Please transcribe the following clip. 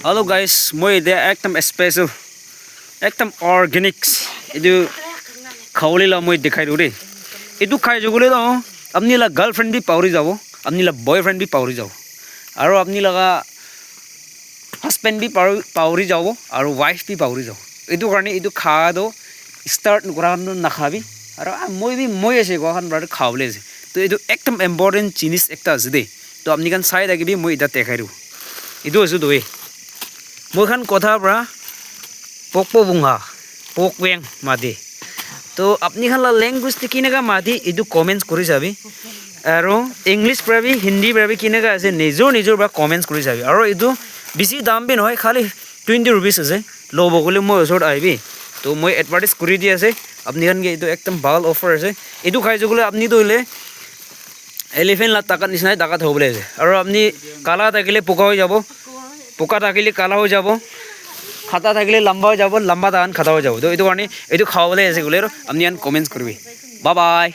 Hello guys, মই এতিয়া একদম স্পেচিয়েল একদম অৰ্গেনিক্স এইটো খাবলৈ লা মই দেখাই দিওঁ দেই এইটো খাই যাবলৈ ন আপুনি লা গাৰ্লফ্ৰেণ্ড বি পাহৰি যাব আপুনি লা বয়ফ্ৰেণ্ড বি পাহৰি যাব আৰু আপুনি লগা হাজবেণ্ড বি পাহৰি যাব আৰু ৱাইফ বি পাহৰি যাব এইটো কাৰণে এইটো খাৱাটো ষ্টাৰ্ট কৰা নাখাবি আৰু মই আছে কোৱাখন বাৰু খাবলৈ আছে তো এইটো একদম ইম্পৰ্টেণ্ট জিনিস একটা আছে দেই তো আপুনি কান চাই থাকিবি মই এতিয়া দেখাই দিওঁ এইটো আছোঁ দৈ মই খান কথাৰ পৰা পকপবুঙা পকৱেং মাদি তো আপনি খান ল্যাঙ্গুয়েজ কিনেকা মাদি এইটো কমেন্টস কৰি যাবি আৰু ইংলিছ পাবি হিন্দী পাবি কিনেকা আছে নিজৰ বা কমেন্টস কৰি যাবি আৰু এইটো বেছি দাম বি নহয় খালি 20 रुपीस আছে ল'ব গ'লে মই ওচৰত আহিবি তো মই এডভাৰটাইজ কৰি দি আছে আপনি খান এইটো একদম ভাল অফাৰ আছে এইটো খাই যাবলৈ আপনি তো হলে এলিফেন্ট লাখ টাকাৰ নিচিনাই টাকাত হ'বলৈ আছে আৰু আপনি কালা থাকিলে পোকা হৈ যাব পোকা থাকিলে কালা হৈ যাব খাতা থাকিলে লম্বা হৈ যাব লম্বা টাকান খাতা হৈ যাব তো এইটো কাৰণে এইটো খাবলৈ আছে গ'লে আৰু আপনি কমেন্টস কৰিবি বাই বাই